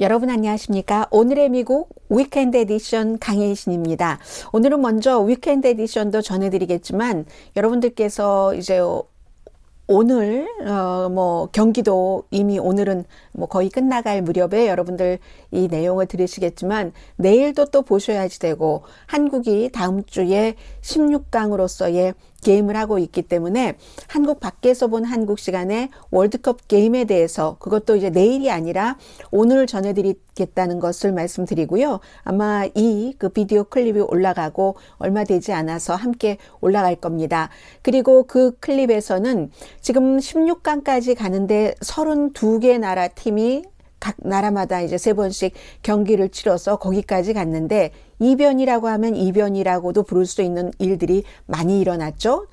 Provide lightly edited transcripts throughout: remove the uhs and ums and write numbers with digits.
여러분 안녕하십니까? 오늘의 미국 위켄드 에디션 강혜신입니다. 오늘은 먼저 위켄드 에디션도 전해드리겠지만 여러분들께서 이제 오늘 경기도 이미 오늘은 거의 끝나갈 무렵에 여러분들 이 내용을 들으시겠지만 내일도 또 보셔야지 되고 한국이 다음 주에 16강으로서의 게임을 하고 있기 때문에 한국 밖에서 본 한국 시간에 월드컵 게임에 대해서 그것도 이제 내일이 아니라 오늘 전해드리겠다는 것을 말씀드리고요. 아마 그 비디오 클립이 올라가고 얼마 되지 않아서 함께 올라갈 겁니다. 그리고 그 클립에서는 지금 16강까지 가는데 32개 나라 팀이 각 나라마다 이제 3번씩 경기를 치러서 거기까지 갔는데 이변이라고 하면 이변이라고도 부를 수 있는 일들이 많이 일어났죠.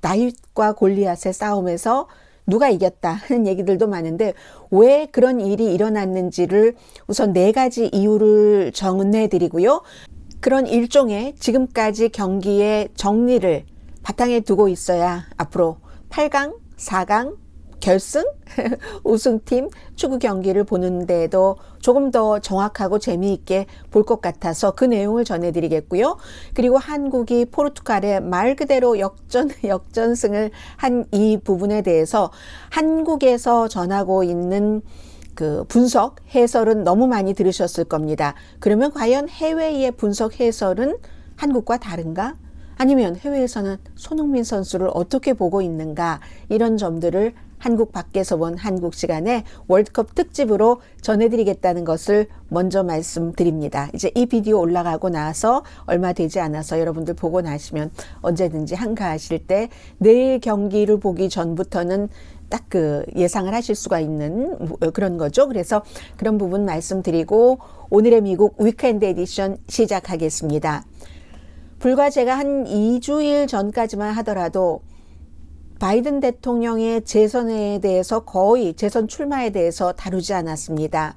다윗과 골리앗의 싸움에서 누가 이겼다 하는 얘기들도 많은데 왜 그런 일이 일어났는지를 우선 4가지 이유를 전해드리고요. 그런 일종의 지금까지 경기의 정리를 바탕에 두고 있어야 앞으로 8강, 4강, 결승, 우승팀 축구 경기를 보는데도 조금 더 정확하고 재미있게 볼 것 같아서 그 내용을 전해드리겠고요. 그리고 한국이 포르투갈에 말 그대로 역전승을 한 이 부분에 대해서 한국에서 전하고 있는 그 분석, 해설은 너무 많이 들으셨을 겁니다. 그러면 과연 해외의 분석, 해설은 한국과 다른가? 아니면 해외에서는 손흥민 선수를 어떻게 보고 있는가? 이런 점들을 한국 밖에서 본 한국 시간에 월드컵 특집으로 전해드리겠다는 것을 먼저 말씀드립니다. 이제 이 비디오 올라가고 나서 얼마 되지 않아서 여러분들 보고 나시면 언제든지 한가하실 때 내일 경기를 보기 전부터는 딱 예상을 하실 수가 있는 그런 거죠. 그래서 그런 부분 말씀드리고 오늘의 미국 위켄드 에디션 시작하겠습니다. 불과 제가 한 2주일 전까지만 하더라도 바이든 대통령의 재선에 대해서 거의 재선 출마에 대해서 다루지 않았습니다.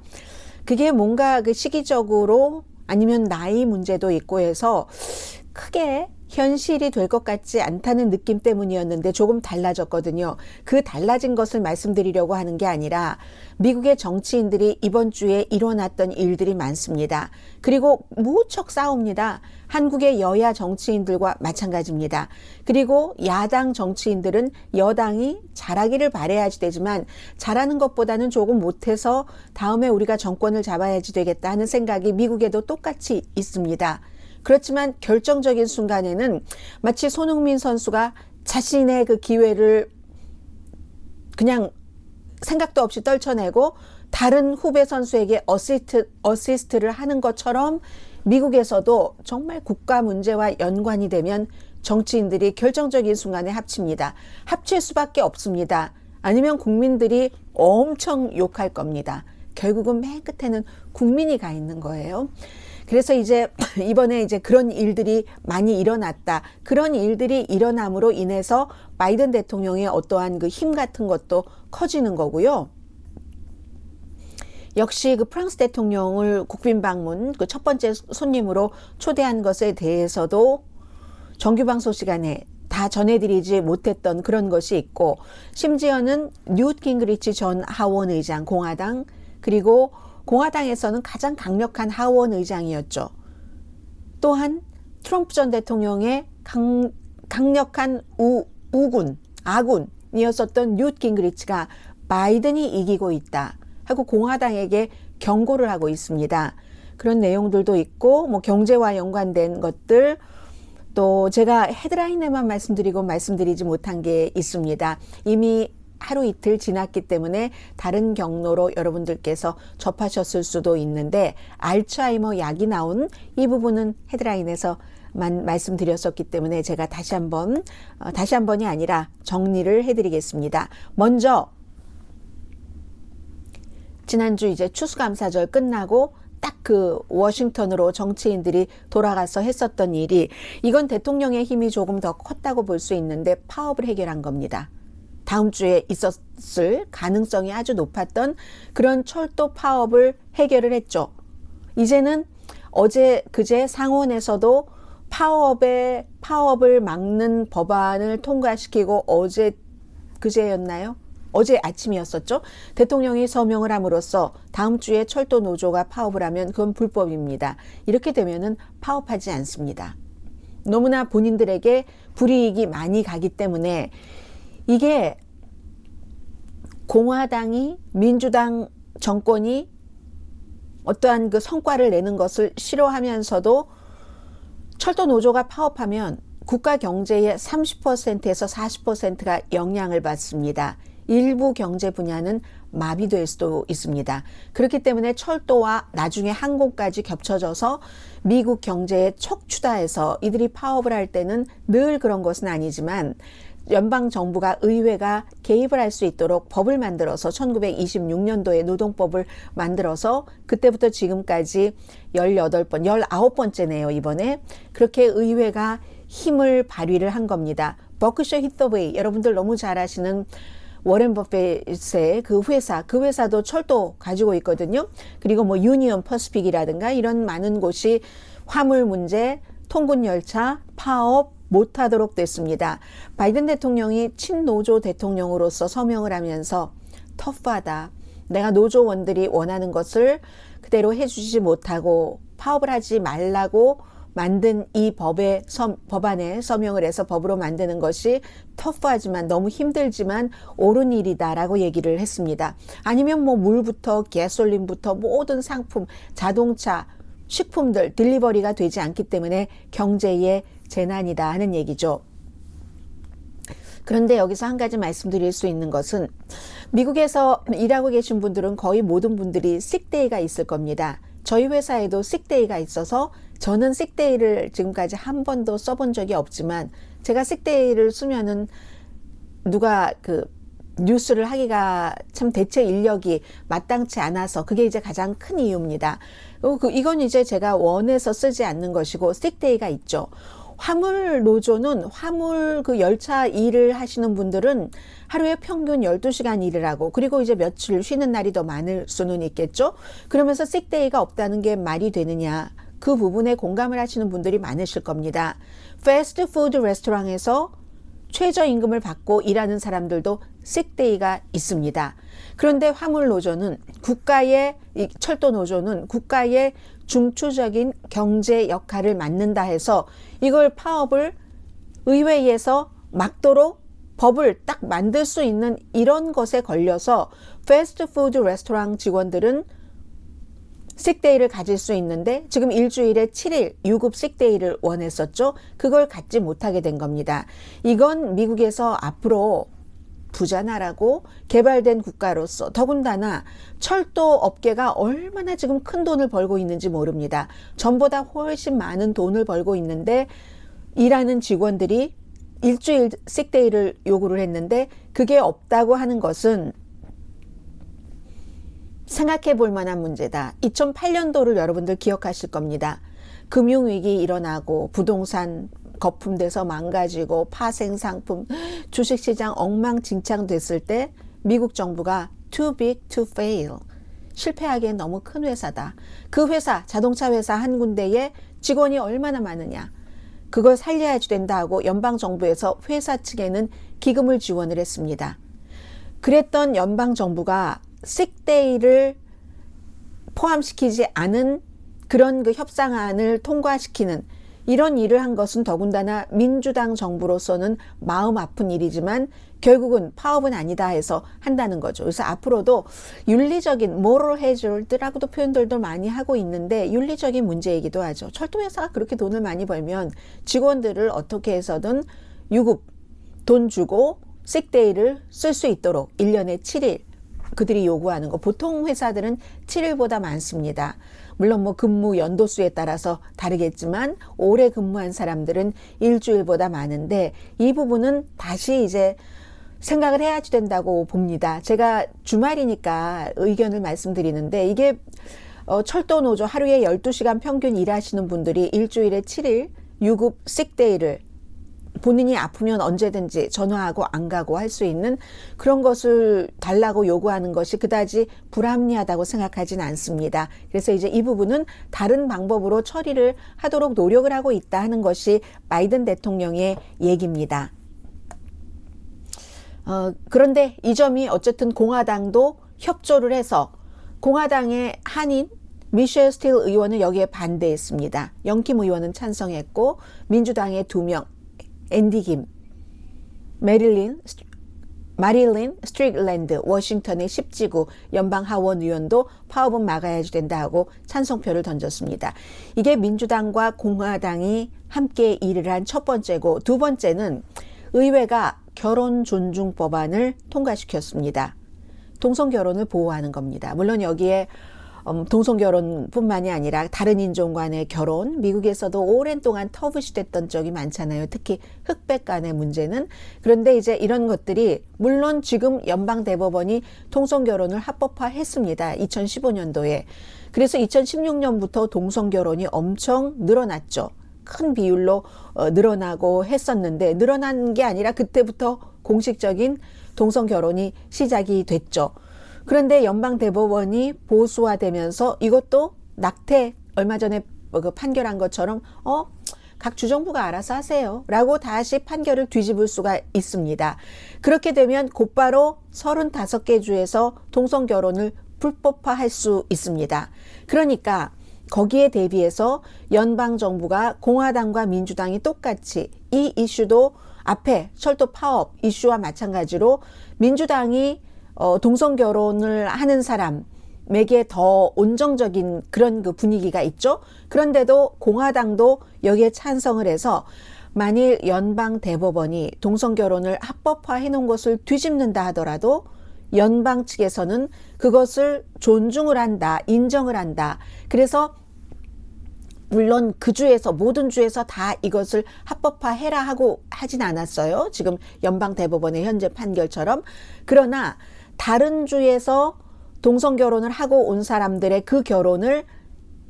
그게 뭔가 시기적으로 아니면 나이 문제도 있고 해서 크게 현실이 될 것 같지 않다는 느낌 때문이었는데 조금 달라졌거든요. 그 달라진 것을 말씀드리려고 하는 게 아니라 미국의 정치인들이 이번 주에 일어났던 일들이 많습니다. 그리고 무척 싸웁니다. 한국의 여야 정치인들과 마찬가지입니다. 그리고 야당 정치인들은 여당이 잘하기를 바라야지 되지만 잘하는 것보다는 조금 못해서 다음에 우리가 정권을 잡아야지 되겠다 하는 생각이 미국에도 똑같이 있습니다. 그렇지만 결정적인 순간에는 마치 손흥민 선수가 자신의 그 기회를 그냥 생각도 없이 떨쳐내고 다른 후배 선수에게 어시스트를 하는 것처럼 미국에서도 정말 국가 문제와 연관이 되면 정치인들이 결정적인 순간에 합칩니다. 합칠 수밖에 없습니다. 아니면 국민들이 엄청 욕할 겁니다. 결국은 맨 끝에는 국민이 가 있는 거예요. 그래서 이제 이번에 이제 그런 일들이 많이 일어났다. 그런 일들이 일어남으로 인해서 바이든 대통령의 어떠한 그 힘 같은 것도 커지는 거고요. 역시 그 프랑스 대통령을 국빈 방문 그 첫 번째 손님으로 초대한 것에 대해서도 정규방송 시간에 다 전해드리지 못했던 그런 것이 있고 심지어는 뉴트 깅그리치 전 하원 의장 공화당 그리고 공화당에서는 가장 강력한 하원 의장이었죠. 또한 트럼프 전 대통령의 강력한 아군이었었던 뉴트 깅그리치가 바이든이 이기고 있다 하고 공화당에게 경고를 하고 있습니다. 그런 내용들도 있고 경제와 연관된 것들 또 제가 헤드라인에만 말씀드리지 못한 게 있습니다. 이미 하루 이틀 지났기 때문에 다른 경로로 여러분들께서 접하셨을 수도 있는데 알츠하이머 약이 나온 이 부분은 헤드라인에서만 말씀드렸었기 때문에 제가 다시 한번이 아니라 정리를 해드리겠습니다. 먼저 지난주 이제 추수감사절 끝나고 딱 워싱턴으로 정치인들이 돌아가서 했었던 일이 이건 대통령의 힘이 조금 더 컸다고 볼 수 있는데 파업을 해결한 겁니다. 다음 주에 있었을 가능성이 아주 높았던 그런 철도 파업을 해결을 했죠. 이제는 그제 상원에서도 파업을 막는 법안을 통과시키고 그제였나요? 어제 아침이었었죠. 대통령이 서명을 함으로써 다음 주에 철도 노조가 파업을 하면 그건 불법입니다. 이렇게 되면은 파업하지 않습니다. 너무나 본인들에게 불이익이 많이 가기 때문에 이게 공화당이 민주당 정권이 어떠한 그 성과를 내는 것을 싫어하면서도 철도 노조가 파업하면 국가 경제의 30%에서 40%가 영향을 받습니다. 일부 경제 분야는 마비될 수도 있습니다. 그렇기 때문에 철도와 나중에 항공까지 겹쳐져서 미국 경제에 척추다해서 이들이 파업을 할 때는 늘 그런 것은 아니지만 연방정부가 의회가 개입을 할 수 있도록 법을 만들어서 1926년도에 노동법을 만들어서 그때부터 지금까지 18번, 19번째네요, 이번에. 그렇게 의회가 힘을 발휘를 한 겁니다. 버크셔 히서웨이, 여러분들 너무 잘 아시는 워렌 버핏의 그 회사도 철도 가지고 있거든요. 그리고 뭐 유니언 퍼시픽이라든가 이런 많은 곳이 화물 문제, 통근 열차, 파업 못하도록 됐습니다. 바이든 대통령이 친노조 대통령으로서 서명을 하면서 터프하다. 내가 노조원들이 원하는 것을 그대로 해주지 못하고 파업을 하지 말라고 만든 이 법안에 서명을 해서 법으로 만드는 것이 터프하지만 너무 힘들지만 옳은 일이다라고 얘기를 했습니다. 아니면 뭐 물부터 가솔린부터 모든 상품, 자동차, 식품들 딜리버리가 되지 않기 때문에 경제의 재난이다 하는 얘기죠. 그런데 여기서 한 가지 말씀드릴 수 있는 것은 미국에서 일하고 계신 분들은 거의 모든 분들이 식데이가 있을 겁니다. 저희 회사에도 식데이가 있어서 저는 식데이를 지금까지 한 번도 써본 적이 없지만 제가 식데이를 쓰면은 누가 그 뉴스를 하기가 참 대체 인력이 마땅치 않아서 그게 이제 가장 큰 이유입니다. 이건 이제 제가 원해서 쓰지 않는 것이고 식데이가 있죠. 화물 노조는 화물 그 열차 일을 하시는 분들은 하루에 평균 12시간 일을 하고 그리고 이제 며칠 쉬는 날이 더 많을 수는 있겠죠. 그러면서 식데이가 없다는 게 말이 되느냐. 그 부분에 공감을 하시는 분들이 많으실 겁니다. 패스트푸드 레스토랑에서 최저임금을 받고 일하는 사람들도 식데이가 있습니다. 그런데 화물 노조는 철도 노조는 국가의 중추적인 경제 역할을 맡는다 해서 이걸 파업을 의회에서 막도록 법을 딱 만들 수 있는 이런 것에 걸려서 패스트푸드 레스토랑 직원들은 식데이를 가질 수 있는데 지금 일주일에 7일 유급 식데이를 원했었죠. 그걸 갖지 못하게 된 겁니다. 이건 미국에서 앞으로 부자나라고 개발된 국가로서 더군다나 철도 업계가 얼마나 지금 큰 돈을 벌고 있는지 모릅니다. 전보다 훨씬 많은 돈을 벌고 있는데 일하는 직원들이 일주일 식데이를 요구를 했는데 그게 없다고 하는 것은 생각해 볼 만한 문제다. 2008년도를 여러분들 기억하실 겁니다. 금융위기 일어나고 부동산 거품돼서 망가지고 파생상품, 주식시장 엉망진창 됐을 때 미국 정부가 too big to fail. 실패하기엔 너무 큰 회사다. 그 회사, 자동차 회사 한 군데에 직원이 얼마나 많으냐. 그걸 살려야 된다 하고 연방정부에서 회사 측에는 기금을 지원을 했습니다. 그랬던 연방정부가 식데이를 포함시키지 않은 그런 그 협상안을 통과시키는 이런 일을 한 것은 더군다나 민주당 정부로서는 마음 아픈 일이지만 결국은 파업은 아니다 해서 한다는 거죠. 그래서 앞으로도 윤리적인 moral hazard라고도 표현들도 많이 하고 있는데 윤리적인 문제이기도 하죠. 철도회사가 그렇게 돈을 많이 벌면 직원들을 어떻게 해서든 유급 돈 주고 식데이를 쓸 수 있도록 1년에 7일 그들이 요구하는 거 보통 회사들은 7일보다 많습니다. 물론 뭐 근무 연도수에 따라서 다르겠지만 오래 근무한 사람들은 일주일보다 많은데 이 부분은 다시 이제 생각을 해야지 된다고 봅니다. 제가 주말이니까 의견을 말씀드리는데 이게 철도 노조 하루에 12시간 평균 일하시는 분들이 일주일에 7일 유급 식데이를 본인이 아프면 언제든지 전화하고 안 가고 할 수 있는 그런 것을 달라고 요구하는 것이 그다지 불합리하다고 생각하진 않습니다. 그래서 이제 이 부분은 다른 방법으로 처리를 하도록 노력을 하고 있다 하는 것이 바이든 대통령의 얘기입니다. 그런데 이 점이 어쨌든 공화당도 협조를 해서 공화당의 한인 미셸 스틸 의원은 여기에 반대했습니다. 영킴 의원은 찬성했고 민주당의 2명 앤디 김, 마릴린 스트릭랜드 워싱턴의 10지구 연방 하원 의원도 파업은 막아야지 된다 하고 찬성표를 던졌습니다. 이게 민주당과 공화당이 함께 일을 한 첫 번째고, 두 번째는 의회가 결혼 존중 법안을 통과시켰습니다. 동성 결혼을 보호하는 겁니다. 물론 여기에 동성 결혼뿐만이 아니라 다른 인종 간의 결혼, 미국에서도 오랜 동안 터부시됐던 적이 많잖아요. 특히 흑백 간의 문제는. 그런데 이제 이런 것들이 물론 지금 연방 대법원이 동성 결혼을 합법화했습니다. 2015년도에. 그래서 2016년부터 동성 결혼이 엄청 늘어났죠. 큰 비율로 늘어나고 했었는데, 늘어난 게 아니라 그때부터 공식적인 동성 결혼이 시작이 됐죠. 그런데 연방 대법원이 보수화되면서 이것도 낙태, 얼마 전에 그 판결한 것처럼 각 주정부가 알아서 하세요 라고 다시 판결을 뒤집을 수가 있습니다. 그렇게 되면 곧바로 35개 주에서 동성 결혼을 불법화할 수 있습니다. 그러니까 거기에 대비해서 연방 정부가 공화당과 민주당이 똑같이 이 이슈도 앞에 철도 파업 이슈와 마찬가지로 민주당이 동성 결혼을 하는 사람에게 더 온정적인 그런 그 분위기가 있죠. 그런데도 공화당도 여기에 찬성을 해서 만일 연방 대법원이 동성 결혼을 합법화해 놓은 것을 뒤집는다 하더라도 연방 측에서는 그것을 존중을 한다, 인정을 한다. 그래서 물론 그 주에서, 모든 주에서 다 이것을 합법화해라 하고 하진 않았어요. 지금 연방 대법원의 현재 판결처럼. 그러나 다른 주에서 동성 결혼을 하고 온 사람들의 그 결혼을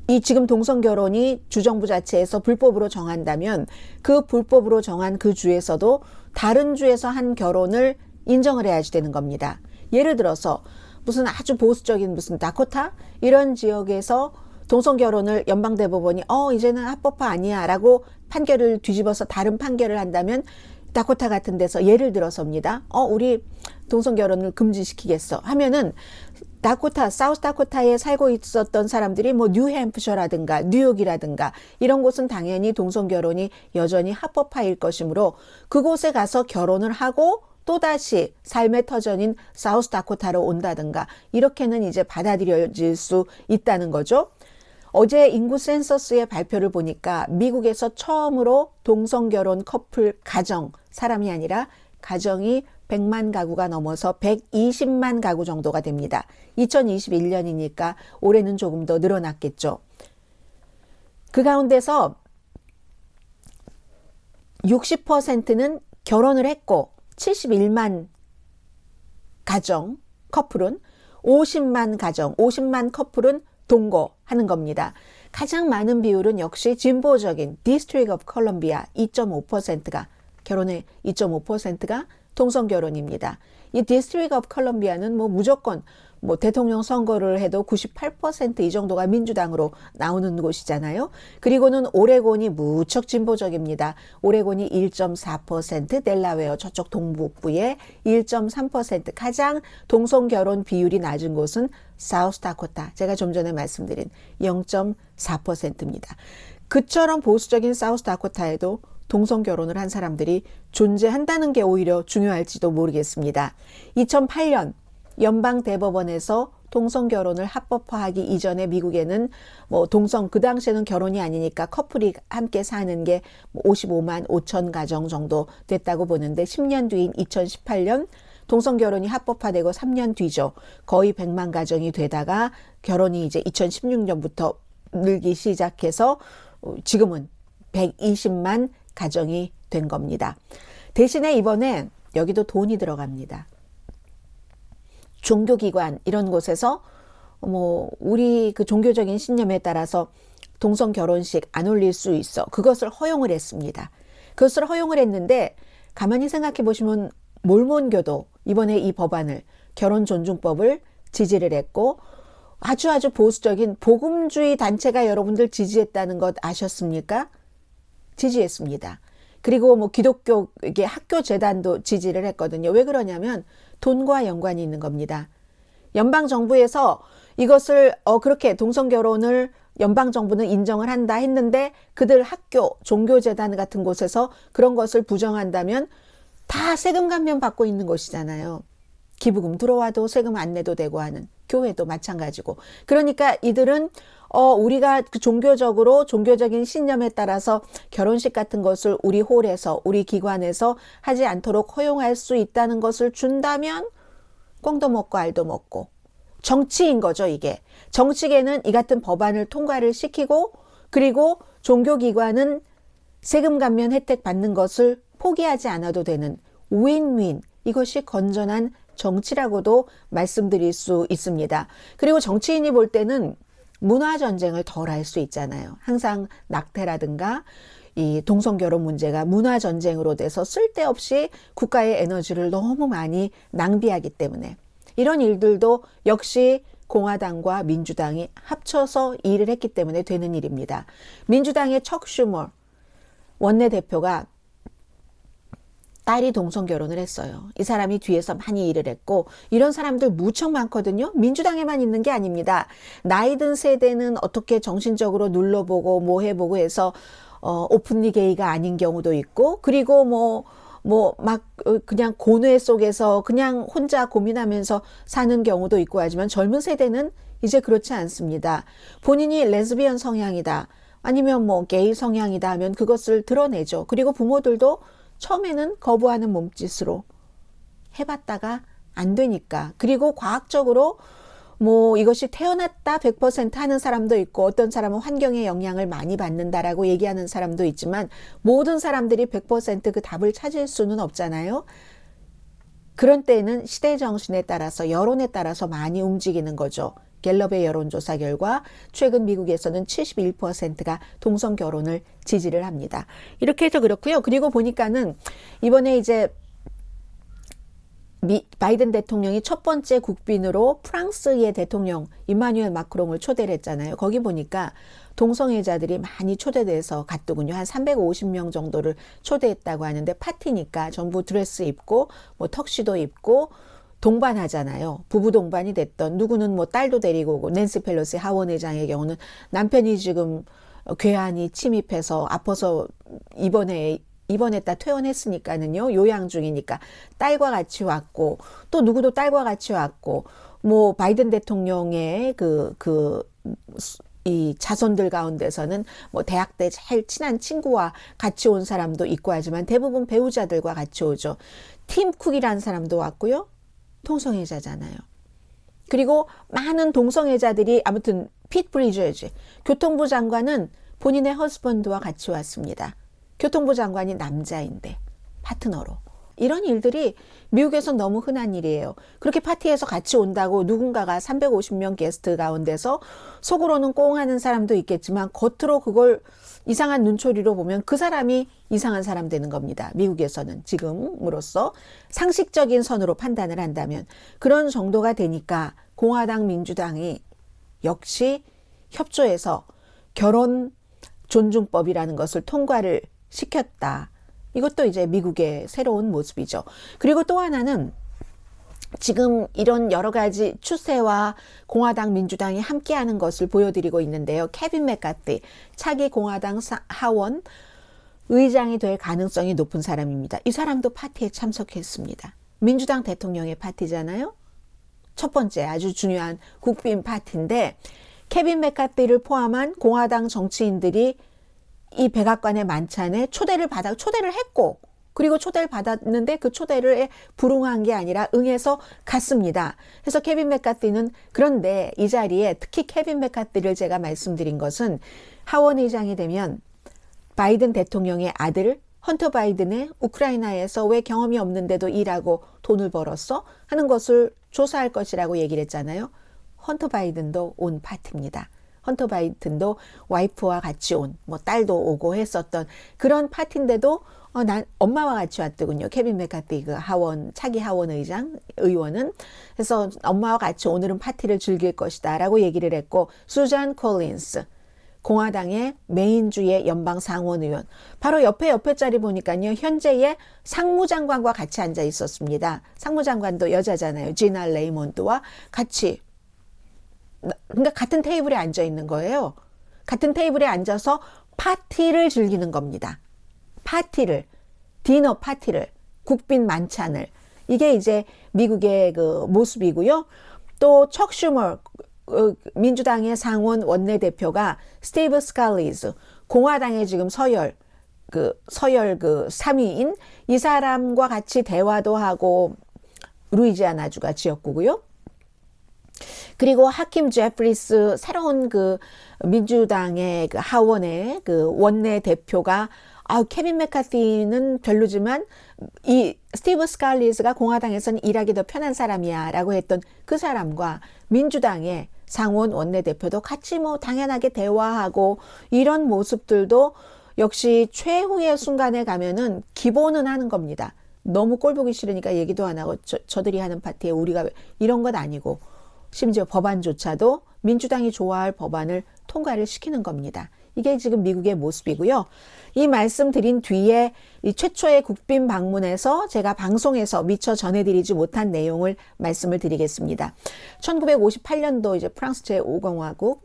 이 지금 동성 결혼이 주정부 자체에서 불법으로 정한다면 그 불법으로 정한 그 주에서도 다른 주에서 한 결혼을 인정을 해야지 되는 겁니다. 예를 들어서 무슨 아주 보수적인 무슨 다코타 이런 지역에서 동성 결혼을 연방 대법원이 이제는 합법화 아니야 라고 판결을 뒤집어서 다른 판결을 한다면 다코타 같은 데서 예를 들어서입니다. 우리 동성 결혼을 금지시키겠어 하면은 다코타, 사우스 다코타에 살고 있었던 사람들이 뭐 뉴햄프셔라든가 뉴욕이라든가 이런 곳은 당연히 동성 결혼이 여전히 합법화일 것이므로 그곳에 가서 결혼을 하고 또다시 삶의 터전인 사우스 다코타로 온다든가 이렇게는 이제 받아들여질 수 있다는 거죠. 어제 인구 센서스의 발표를 보니까 미국에서 처음으로 동성결혼 커플 가정, 사람이 아니라 가정이 100만 가구가 넘어서 120만 가구 정도가 됩니다. 2021년이니까 올해는 조금 더 늘어났겠죠. 그 가운데서 60%는 결혼을 했고 71만 가정, 커플은 50만 가정, 50만 커플은 동거하는 겁니다. 가장 많은 비율은 역시 진보적인 District of Columbia 2.5%가 결혼의 2.5%가 동성 결혼입니다. 이 District of Columbia는 뭐 무조건 뭐 대통령 선거를 해도 98% 이 정도가 민주당으로 나오는 곳이잖아요. 그리고는 오레곤이 무척 진보적입니다. 오레곤이 1.4%, 델라웨어 저쪽 동북부에 1.3%, 가장 동성 결혼 비율이 낮은 곳은 사우스 다코타, 제가 좀 전에 말씀드린 0.4%입니다. 그처럼 보수적인 사우스 다코타에도 동성 결혼을 한 사람들이 존재한다는 게 오히려 중요할지도 모르겠습니다. 2008년 연방 대법원에서 동성 결혼을 합법화하기 이전에 미국에는 뭐 동성, 그 당시에는 결혼이 아니니까 커플이 함께 사는 게 55만 5천 가정 정도 됐다고 보는데 10년 뒤인 2018년 동성 결혼이 합법화되고 3년 뒤죠. 거의 100만 가정이 되다가 결혼이 이제 2016년부터 늘기 시작해서 지금은 120만 가정이 된 겁니다. 대신에 이번에 여기도 돈이 들어갑니다. 종교기관 이런 곳에서 뭐 우리 그 종교적인 신념에 따라서 동성 결혼식 안 올릴 수 있어. 그것을 허용을 했습니다. 그것을 허용을 했는데 가만히 생각해 보시면 몰몬교도 이번에 이 법안을 결혼 존중법을 지지를 했고 아주 보수적인 복음주의 단체가 여러분들 지지했다는 것 아셨습니까? 지지했습니다. 그리고 뭐 기독교 이게 학교 재단도 지지를 했거든요. 왜 그러냐면 돈과 연관이 있는 겁니다. 연방 정부에서 이것을 그렇게 동성 결혼을 연방 정부는 인정을 한다 했는데 그들 학교, 종교 재단 같은 곳에서 그런 것을 부정한다면 다 세금 감면 받고 있는 곳이잖아요. 기부금 들어와도 세금 안 내도 되고 하는 교회도 마찬가지고. 그러니까 이들은 우리가 그 종교적인 신념에 따라서 결혼식 같은 것을 우리 홀에서 우리 기관에서 하지 않도록 허용할 수 있다는 것을 준다면 꽁도 먹고 알도 먹고 정치인 거죠. 이게 정치계는 이 같은 법안을 통과를 시키고 그리고 종교기관은 세금 감면 혜택 받는 것을 포기하지 않아도 되는 윈윈, 이것이 건전한 정치라고도 말씀드릴 수 있습니다. 그리고 정치인이 볼 때는 문화전쟁을 덜 할 수 있잖아요. 항상 낙태라든가 이 동성결혼 문제가 문화전쟁으로 돼서 쓸데없이 국가의 에너지를 너무 많이 낭비하기 때문에 이런 일들도 역시 공화당과 민주당이 합쳐서 일을 했기 때문에 되는 일입니다. 민주당의 척 슈머 원내대표가 딸이 동성결혼을 했어요. 이 사람이 뒤에서 많이 일을 했고 이런 사람들 무척 많거든요. 민주당에만 있는 게 아닙니다. 나이 든 세대는 어떻게 정신적으로 눌러보고 뭐 해보고 해서 오픈리 게이가 아닌 경우도 있고 그리고 막 그냥 고뇌 속에서 그냥 혼자 고민하면서 사는 경우도 있고 하지만 젊은 세대는 이제 그렇지 않습니다. 본인이 레즈비언 성향이다 아니면 뭐 게이 성향이다 하면 그것을 드러내죠. 그리고 부모들도 처음에는 거부하는 몸짓으로 해봤다가 안 되니까 그리고 과학적으로 뭐 이것이 태어났다 100% 하는 사람도 있고 어떤 사람은 환경의 영향을 많이 받는다라고 얘기하는 사람도 있지만 모든 사람들이 100%그 답을 찾을 수는 없잖아요. 그런 때에는 시대 정신에 따라서 여론에 따라서 많이 움직이는 거죠. 갤럽의 여론조사 결과 최근 미국에서는 71%가 동성 결혼을 지지를 합니다. 이렇게 해서 그렇고요. 그리고 보니까는 이번에 이제 바이든 대통령이 첫 번째 국빈으로 프랑스의 대통령 이마뉴엘 마크롱을 초대를 했잖아요. 거기 보니까 동성애자들이 많이 초대돼서 갔더군요. 한 350명 정도를 초대했다고 하는데 파티니까 전부 드레스 입고 뭐 턱시도 입고 동반하잖아요. 부부 동반이 됐던 누구는 뭐 딸도 데리고 오고 낸시 펠로시 하원 의장의 경우는 남편이 지금 괴한이 침입해서 아파서 입원했다 퇴원했으니까는요. 요양 중이니까 딸과 같이 왔고 또 누구도 딸과 같이 왔고 뭐 바이든 대통령의 이 자손들 가운데서는 뭐 대학 때 제일 친한 친구와 같이 온 사람도 있고 하지만 대부분 배우자들과 같이 오죠. 팀 쿡이라는 사람도 왔고요. 동성애자잖아요. 그리고 많은 동성애자들이 아무튼 핏 브리저즈 교통부 장관은 본인의 허스번드와 같이 왔습니다. 교통부 장관이 남자인데 파트너로. 이런 일들이 미국에서 너무 흔한 일이에요. 그렇게 파티에서 같이 온다고 누군가가 350명 게스트 가운데서 속으로는 꽁하는 사람도 있겠지만 겉으로 그걸 이상한 눈초리로 보면 그 사람이 이상한 사람 되는 겁니다. 미국에서는 지금으로서 상식적인 선으로 판단을 한다면 그런 정도가 되니까 공화당 민주당이 역시 협조해서 결혼 존중법이라는 것을 통과를 시켰다. 이것도 이제 미국의 새로운 모습이죠. 그리고 또 하나는 지금 이런 여러 가지 추세와 공화당 민주당이 함께하는 것을 보여드리고 있는데요. 케빈 맥카티 차기 공화당 하원 의장이 될 가능성이 높은 사람입니다. 이 사람도 파티에 참석했습니다. 민주당 대통령의 파티잖아요. 첫 번째 아주 중요한 국빈 파티인데 케빈 맥카티를 포함한 공화당 정치인들이 이 백악관의 만찬에 초대를 했고 그리고 초대를 받았는데 그 초대를 불응한 게 아니라 응해서 갔습니다. 그래서 케빈 맥카티는 그런데 이 자리에 특히 케빈 맥카티를 제가 말씀드린 것은 하원 의장이 되면 바이든 대통령의 아들 헌터 바이든의 우크라이나에서 왜 경험이 없는데도 일하고 돈을 벌었어? 하는 것을 조사할 것이라고 얘기를 했잖아요. 헌터 바이든도 온 파티입니다. 헌터 바이든도 와이프와 같이 뭐 딸도 오고 했었던 그런 파티인데도 난 엄마와 같이 왔더군요. 케빈 맥카티 그 차기 하원 의원은. 그래서 엄마와 같이 오늘은 파티를 즐길 것이다 라고 얘기를 했고 수잔 콜린스 공화당의 메인주의 연방 상원의원. 바로 옆에 자리 보니까요. 현재의 상무장관과 같이 앉아 있었습니다. 상무장관도 여자잖아요. 지나 레이몬드와 같이. 그러니까 같은 테이블에 앉아 있는 거예요. 같은 테이블에 앉아서 파티를 즐기는 겁니다. 파티를. 디너 파티를. 국빈 만찬을. 이게 이제 미국의 그 모습이고요. 또 척 슈머 민주당의 상원 원내대표가 스티브 스칼리즈 공화당의 지금 서열 3위인 이 사람과 같이 대화도 하고 루이지아나주가 지역구고요. 그리고 하킴 제프리스 새로운 그 민주당의 그 하원의 그 원내대표가 케빈 메카티는 별로지만 이 스티브 스칼리즈가 공화당에서는 일하기 더 편한 사람이야 라고 했던 그 사람과 민주당의 상원 원내대표도 같이 뭐 당연하게 대화하고 이런 모습들도 역시 최후의 순간에 가면은 기본은 하는 겁니다. 너무 꼴 보기 싫으니까 얘기도 안 하고 저들이 하는 파티에 우리가 이런 건 아니고 심지어 법안조차도 민주당이 좋아할 법안을 통과를 시키는 겁니다. 이게 지금 미국의 모습이고요. 이 말씀 드린 뒤에 이 최초의 국빈 방문에서 제가 방송에서 미처 전해드리지 못한 내용을 말씀을 드리겠습니다. 1958년도 이제 프랑스 제5공화국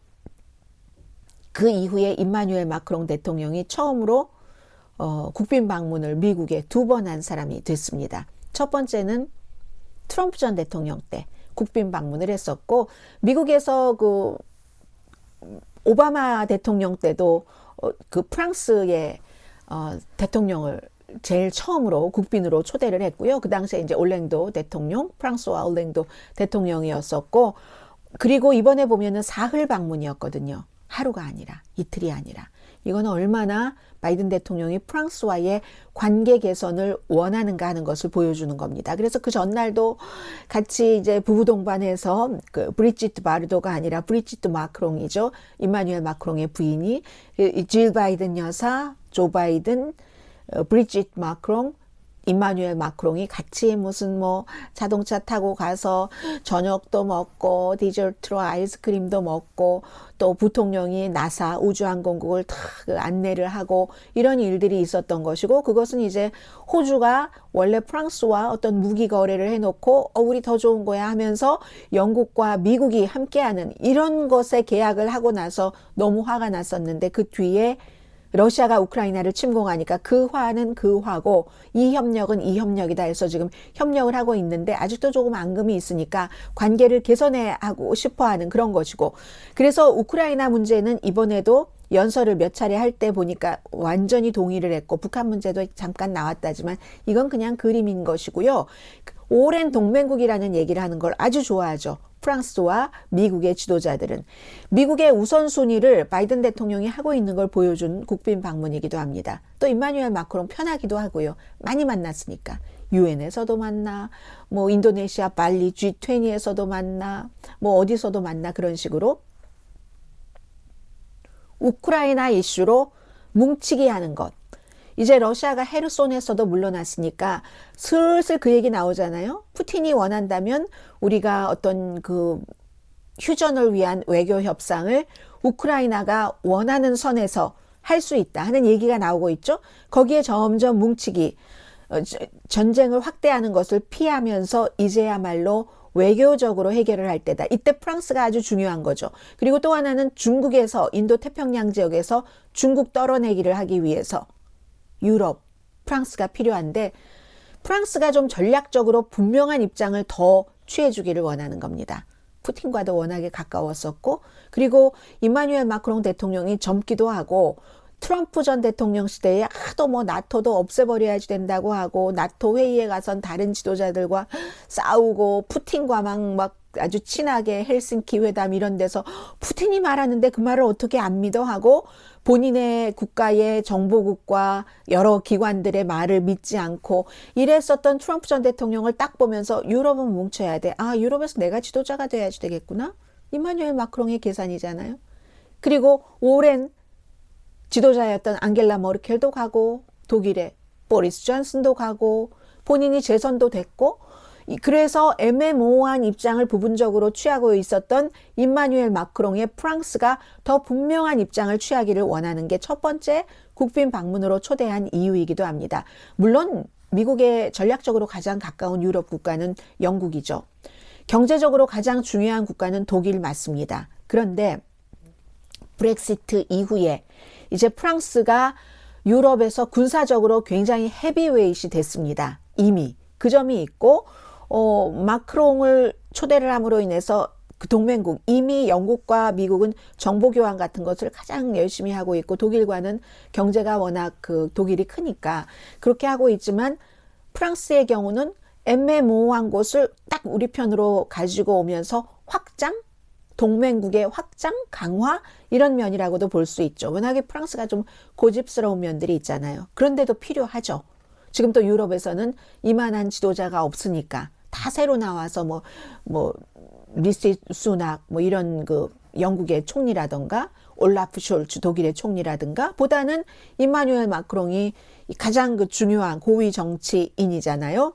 그 이후에 임마누엘 마크롱 대통령이 처음으로 국빈 방문을 미국에 2번 한 사람이 됐습니다. 첫 번째는 트럼프 전 대통령 때 국빈 방문을 했었고 미국에서 그 오바마 대통령 때도 그 프랑스의 대통령을 제일 처음으로 국빈으로 초대를 했고요. 그 당시에 이제 올랭도 대통령, 프랑스와 올랭도 대통령이었었고, 그리고 이번에 보면은 사흘 방문이었거든요. 하루가 아니라, 이틀이 아니라. 이거는 얼마나 바이든 대통령이 프랑스와의 관계 개선을 원하는가 하는 것을 보여주는 겁니다. 그래서 그 전날도 같이 이제 부부 동반해서 그 브리지트 바르도가 아니라 브리지트 마크롱이죠. 임마누엘 마크롱의 부인이 질 바이든 여사, 조 바이든, 브리지트 마크롱, 임마누엘 마크롱이 같이 무슨 뭐 자동차 타고 가서 저녁도 먹고 디저트로 아이스크림도 먹고 또 부통령이 나사 우주항공국을 다 안내를 하고 이런 일들이 있었던 것이고 그것은 이제 호주가 원래 프랑스와 어떤 무기 거래를 해놓고 우리 더 좋은 거야 하면서 영국과 미국이 함께하는 이런 것에 계약을 하고 나서 너무 화가 났었는데 그 뒤에 러시아가 우크라이나를 침공하니까 그 화는 그 화고 이 협력은 이 협력이다 해서 지금 협력을 하고 있는데 아직도 조금 앙금이 있으니까 관계를 개선해 하고 싶어하는 그런 것이고 그래서 우크라이나 문제는 이번에도 연설을 몇 차례 할 때 보니까 완전히 동의를 했고 북한 문제도 잠깐 나왔다지만 이건 그냥 그림인 것이고요. 오랜 동맹국이라는 얘기를 하는 걸 아주 좋아하죠. 프랑스와 미국의 지도자들은 미국의 우선순위를 바이든 대통령이 하고 있는 걸 보여준 국빈 방문이기도 합니다. 또 임마누엘 마크롱 편하기도 하고요. 많이 만났으니까. 유엔에서도 만나, 뭐 인도네시아 발리 G20에서도 만나, 뭐 어디서도 만나 그런 식으로 우크라이나 이슈로 뭉치게 하는 것. 이제 러시아가 헤르손에서도 물러났으니까 슬슬 그 얘기 나오잖아요. 푸틴이 원한다면 우리가 어떤 그 휴전을 위한 외교 협상을 우크라이나가 원하는 선에서 할 수 있다 하는 얘기가 나오고 있죠. 거기에 점점 뭉치기, 전쟁을 확대하는 것을 피하면서 이제야말로 외교적으로 해결을 할 때다. 이때 프랑스가 아주 중요한 거죠. 그리고 또 하나는 중국에서 인도 태평양 지역에서 중국 떨어내기를 하기 위해서 유럽, 프랑스가 필요한데 프랑스가 좀 전략적으로 분명한 입장을 더 취해주기를 원하는 겁니다. 푸틴과도 워낙에 가까웠었고 그리고 임마누엘 마크롱 대통령이 젊기도 하고 트럼프 전 대통령 시대에 하도 뭐 나토도 없애버려야지 된다고 하고 나토 회의에 가선 다른 지도자들과 싸우고 푸틴과 막 아주 친하게 헬싱키 회담 이런 데서 푸틴이 말하는데 그 말을 어떻게 안 믿어 하고 본인의 국가의 정보국과 여러 기관들의 말을 믿지 않고 이랬었던 트럼프 전 대통령을 딱 보면서 유럽은 뭉쳐야 돼. 유럽에서 내가 지도자가 돼야지 되겠구나. 임마누엘 마크롱의 계산이잖아요. 그리고 오랜 지도자였던 앙겔라 머르켈도 가고 독일의 보리스 존슨도 가고 본인이 재선도 됐고 그래서 애매모호한 입장을 부분적으로 취하고 있었던 임마누엘 마크롱의 프랑스가 더 분명한 입장을 취하기를 원하는 게 첫 번째 국빈 방문으로 초대한 이유이기도 합니다. 물론 미국에 전략적으로 가장 가까운 유럽 국가는 영국이죠. 경제적으로 가장 중요한 국가는 독일 맞습니다. 그런데 브렉시트 이후에 이제 프랑스가 유럽에서 군사적으로 굉장히 헤비웨이트 됐습니다. 이미 그 점이 있고 마크롱을 초대를 함으로 인해서 그 동맹국, 이미 영국과 미국은 정보교환 같은 것을 가장 열심히 하고 있고 독일과는 경제가 워낙 그 독일이 크니까 그렇게 하고 있지만 프랑스의 경우는 애매모호한 곳을 딱 우리 편으로 가지고 오면서 확장, 동맹국의 확장, 강화 이런 면이라고도 볼 수 있죠. 워낙에 프랑스가 좀 고집스러운 면들이 있잖아요. 그런데도 필요하죠. 지금 또 유럽에서는 이만한 지도자가 없으니까 다 새로 나와서 리시 수낙 이런 그 영국의 총리라든가 올라프 숄츠 독일의 총리라든가 보다는 임마누엘 마크롱이 가장 그 중요한 고위 정치인이잖아요.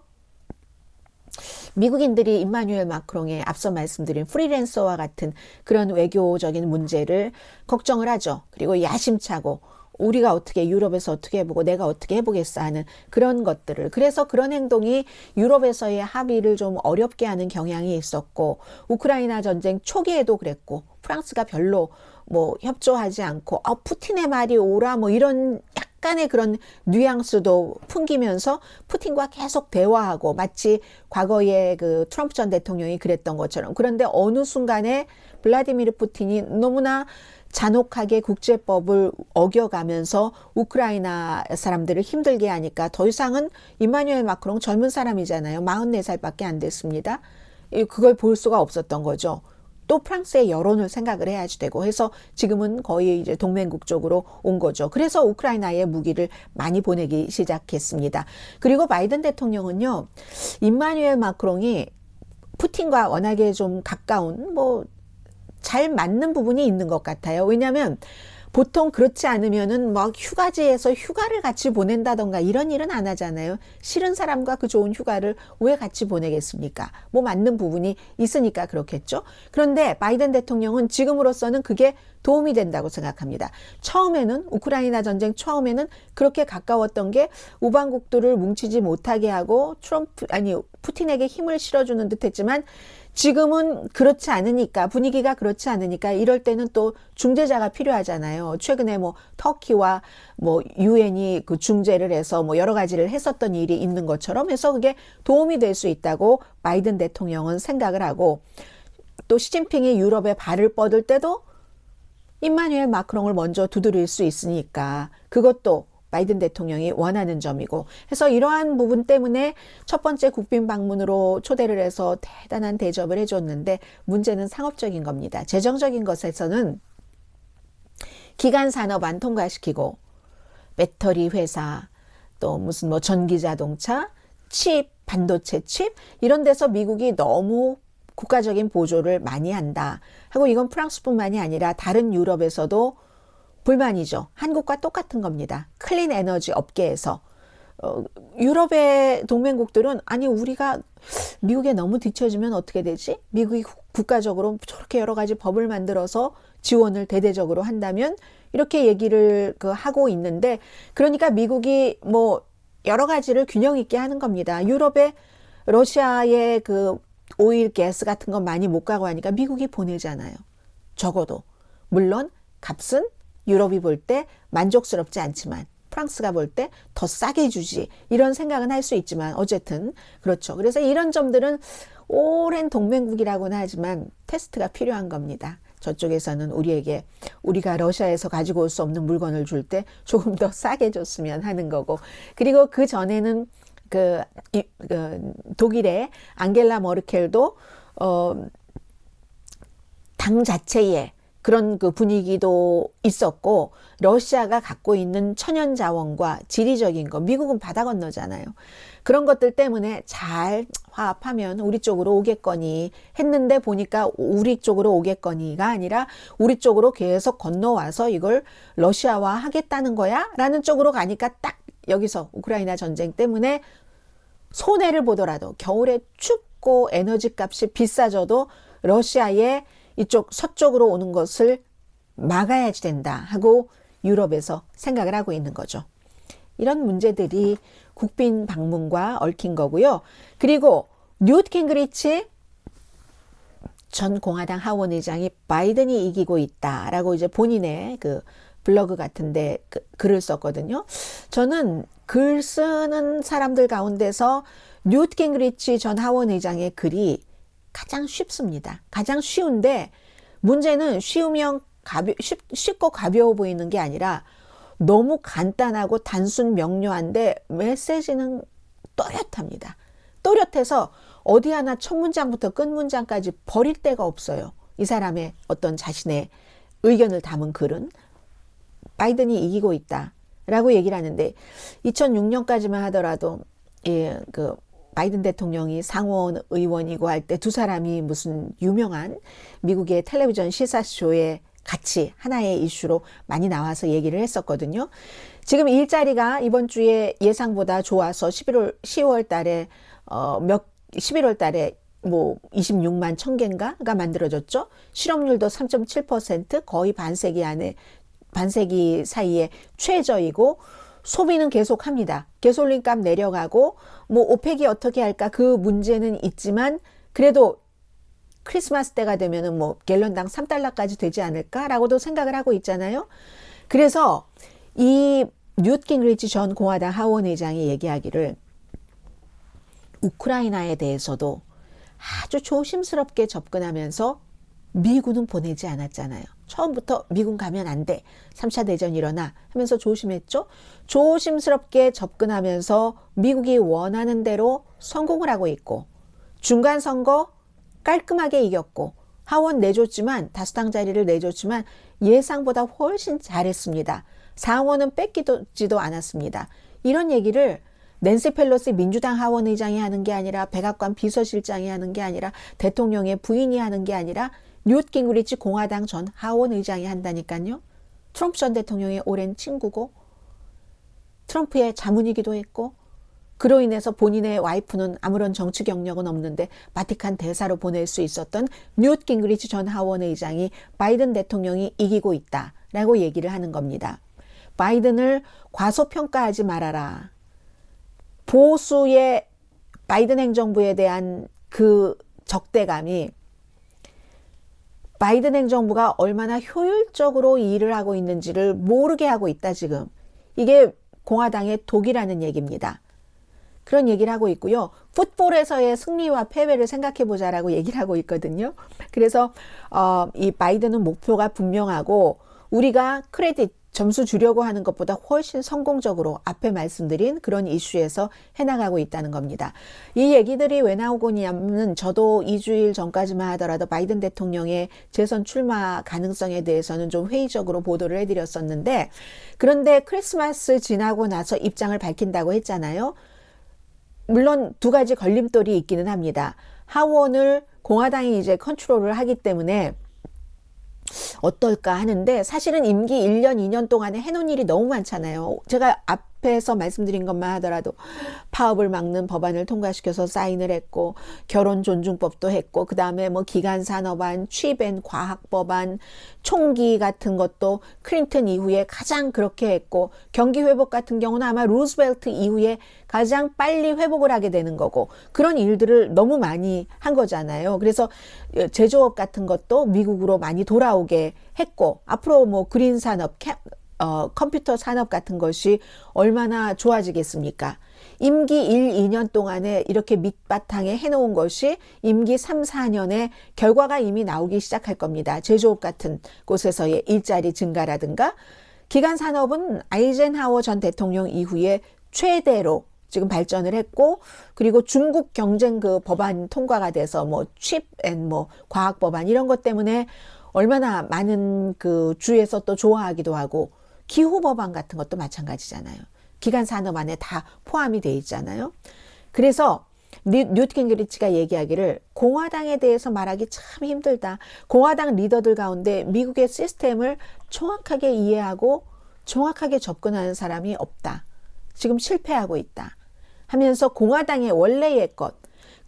미국인들이 임마누엘 마크롱의 앞서 말씀드린 프리랜서와 같은 그런 외교적인 문제를 걱정을 하죠. 그리고 야심차고 우리가 어떻게 유럽에서 어떻게 해보고 내가 어떻게 해보겠어 하는 그런 것들을 그래서 그런 행동이 유럽에서의 합의를 좀 어렵게 하는 경향이 있었고 우크라이나 전쟁 초기에도 그랬고 프랑스가 별로 협조하지 않고 푸틴의 말이 옳아 이런 약간의 그런 뉘앙스도 풍기면서 푸틴과 계속 대화하고 마치 과거에 그 트럼프 전 대통령이 그랬던 것처럼 그런데 어느 순간에 블라디미르 푸틴이 너무나 잔혹하게 국제법을 어겨가면서 우크라이나 사람들을 힘들게 하니까 더 이상은 임마누엘 마크롱 젊은 사람이잖아요. 44살밖에 안 됐습니다. 그걸 볼 수가 없었던 거죠. 또 프랑스의 여론을 생각을 해야지 되고 해서 지금은 거의 이제 동맹국 쪽으로 온 거죠. 그래서 우크라이나에 무기를 많이 보내기 시작했습니다. 그리고 바이든 대통령은요, 임마누엘 마크롱이 푸틴과 워낙에 좀 가까운 잘 맞는 부분이 있는 것 같아요. 왜냐하면 보통 그렇지 않으면은 휴가지에서 휴가를 같이 보낸다던가 이런 일은 안 하잖아요. 싫은 사람과 그 좋은 휴가를 왜 같이 보내겠습니까? 맞는 부분이 있으니까 그렇겠죠. 그런데 바이든 대통령은 지금으로서는 그게 도움이 된다고 생각합니다. 처음에는 우크라이나 전쟁 처음에는 그렇게 가까웠던 게 우방국들을 뭉치지 못하게 하고 푸틴에게 힘을 실어주는 듯 했지만 지금은 그렇지 않으니까 분위기가 그렇지 않으니까 이럴 때는 또 중재자가 필요하잖아요. 최근에 터키와 유엔이 그 중재를 해서 여러 가지를 했었던 일이 있는 것처럼 해서 그게 도움이 될 수 있다고 바이든 대통령은 생각을 하고 또 시진핑이 유럽에 발을 뻗을 때도 임마누엘 마크롱을 먼저 두드릴 수 있으니까 그것도 바이든 대통령이 원하는 점이고 해서 이러한 부분 때문에 첫 번째 국빈 방문으로 초대를 해서 대단한 대접을 해줬는데 문제는 상업적인 겁니다. 재정적인 것에서는 기간 산업안 통과시키고 배터리 회사 또 무슨 전기자동차 칩 반도체 칩 이런 데서 미국이 너무 국가적인 보조를 많이 한다 하고 이건 프랑스뿐만이 아니라 다른 유럽에서도 불만이죠. 한국과 똑같은 겁니다. 클린 에너지 업계에서 유럽의 동맹국들은 우리가 미국에 너무 뒤처지면 어떻게 되지? 미국이 국가적으로 저렇게 여러 가지 법을 만들어서 지원을 대대적으로 한다면 이렇게 얘기를 하고 있는데 그러니까 미국이 여러 가지를 균형 있게 하는 겁니다. 유럽에 러시아의 그 오일, 가스 같은 건 많이 못 가고 하니까 미국이 보내잖아요. 적어도. 물론 값은 유럽이 볼 때 만족스럽지 않지만 프랑스가 볼 때 더 싸게 주지 이런 생각은 할 수 있지만 어쨌든 그렇죠. 그래서 이런 점들은 오랜 동맹국이라고는 하지만 테스트가 필요한 겁니다. 저쪽에서는 우리가 러시아에서 가지고 올 수 없는 물건을 줄 때 조금 더 싸게 줬으면 하는 거고 그리고 그 전에는 독일의 앙겔라 머르켈도 당 자체에 그런 그 분위기도 있었고 러시아가 갖고 있는 천연 자원과 지리적인 거 미국은 바다 건너잖아요. 그런 것들 때문에 잘 화합하면 우리 쪽으로 오겠거니 했는데 보니까 우리 쪽으로 오겠거니가 아니라 우리 쪽으로 계속 건너와서 이걸 러시아화 하겠다는 거야? 라는 쪽으로 가니까 딱 여기서 우크라이나 전쟁 때문에 손해를 보더라도 겨울에 춥고 에너지 값이 비싸져도 러시아의 이쪽 서쪽으로 오는 것을 막아야지 된다 하고 유럽에서 생각을 하고 있는 거죠. 이런 문제들이 국빈 방문과 얽힌 거고요. 그리고 뉴트 깅그리치 전 공화당 하원 의장이 바이든이 이기고 있다라고 이제 본인의 그 블로그 같은데 글을 썼거든요. 저는 글 쓰는 사람들 가운데서 뉴트 깅그리치 전 하원 의장의 글이 가장 쉽습니다. 가장 쉬운데 문제는 쉬우면 쉽고 가벼워 보이는 게 아니라 너무 간단하고 단순 명료한데 메시지는 또렷합니다. 또렷해서 어디 하나 첫 문장부터 끝 문장까지 버릴 데가 없어요. 이 사람의 어떤 자신의 의견을 담은 글은 바이든이 이기고 있다라고 얘기를 하는데 2006년까지만 하더라도 그 바이든 대통령이 상원 의원이고 할 때 두 사람이 무슨 유명한 미국의 텔레비전 시사쇼에 같이 하나의 이슈로 많이 나와서 얘기를 했었거든요. 지금 일자리가 이번 주에 예상보다 좋아서 10월 달에 11월 달에 뭐 26만 1000개인가가 만들어졌죠. 실업률도 3.7% 거의 반세기 사이에 최저이고 소비는 계속합니다. 가솔린 값 내려가고 뭐 오펙이 어떻게 할까 그 문제는 있지만 그래도 크리스마스 때가 되면은 뭐 갤런당 3달러까지 되지 않을까라고도 생각을 하고 있잖아요. 그래서 이 뉴트 깅그리치 전 공화당 하원 의장이 얘기하기를 우크라이나에 대해서도 아주 조심스럽게 접근하면서 미군은 보내지 않았잖아요. 처음부터 미군 가면 안 돼. 3차 대전 일어나 하면서 조심했죠. 조심스럽게 접근하면서 미국이 원하는 대로 성공을 하고 있고 중간 선거 깔끔하게 이겼고 하원 내줬지만 다수당 자리를 내줬지만 예상보다 훨씬 잘했습니다. 상원은 뺏기지도 않았습니다. 이런 얘기를 낸시 펠로시 민주당 하원 의장이 하는 게 아니라 백악관 비서실장이 하는 게 아니라 대통령의 부인이 하는 게 아니라 뉴트 깅그리치 공화당 전 하원 의장이 한다니까요. 트럼프 전 대통령의 오랜 친구고 트럼프의 자문이기도 했고 그로 인해서 본인의 와이프는 아무런 정치 경력은 없는데 바티칸 대사로 보낼 수 있었던 뉴트 깅그리치 전 하원 의장이 바이든 대통령이 이기고 있다라고 얘기를 하는 겁니다. 바이든을 과소평가하지 말아라. 보수의 바이든 행정부에 대한 그 적대감이 바이든 행정부가 얼마나 효율적으로 일을 하고 있는지를 모르게 하고 있다 지금. 이게 공화당의 독이라는 얘기입니다. 그런 얘기를 하고 있고요. 풋볼에서의 승리와 패배를 생각해보자라고 얘기를 하고 있거든요. 그래서 이 바이든은 목표가 분명하고 우리가 크레딧 점수 주려고 하는 것보다 훨씬 성공적으로 앞에 말씀드린 그런 이슈에서 해나가고 있다는 겁니다. 이 얘기들이 왜 나오고냐면 저도 2주일 전까지만 하더라도 바이든 대통령의 재선 출마 가능성에 대해서는 좀 회의적으로 보도를 해드렸었는데 그런데 크리스마스 지나고 나서 입장을 밝힌다고 했잖아요. 물론 두 가지 걸림돌이 있기는 합니다. 하원을 공화당이 이제 컨트롤을 하기 때문에 어떨까 하는데 사실은 임기 1년, 2년 동안에 해놓은 일이 너무 많잖아요. 제가 앞에서 말씀드린 것만 하더라도 파업을 막는 법안을 통과시켜서 사인을 했고 결혼 존중법도 했고 그 다음에 뭐 기간산업안, 취벤 과학법안, 총기 같은 것도 클린턴 이후에 가장 그렇게 했고 경기 회복 같은 경우는 아마 루즈벨트 이후에 가장 빨리 회복을 하게 되는 거고 그런 일들을 너무 많이 한 거잖아요. 그래서 제조업 같은 것도 미국으로 많이 돌아오게 했고 앞으로 뭐 그린 산업, 컴퓨터 산업 같은 것이 얼마나 좋아지겠습니까? 임기 1, 2년 동안에 이렇게 밑바탕에 해놓은 것이 임기 3, 4년에 결과가 이미 나오기 시작할 겁니다. 제조업 같은 곳에서의 일자리 증가라든가 기간 산업은 아이젠하워 전 대통령 이후에 최대로 지금 발전을 했고 그리고 중국 경쟁 그 법안 통과가 돼서 뭐 칩 앤 뭐 과학 법안 이런 것 때문에 얼마나 많은 그 주에서 또 좋아하기도 하고 기후 법안 같은 것도 마찬가지잖아요. 기간 산업 안에 다 포함이 돼 있잖아요. 그래서 뉴트 깅그리치가 얘기하기를 공화당에 대해서 말하기 참 힘들다. 공화당 리더들 가운데 미국의 시스템을 정확하게 이해하고 정확하게 접근하는 사람이 없다. 지금 실패하고 있다. 하면서 공화당의 원래의 것,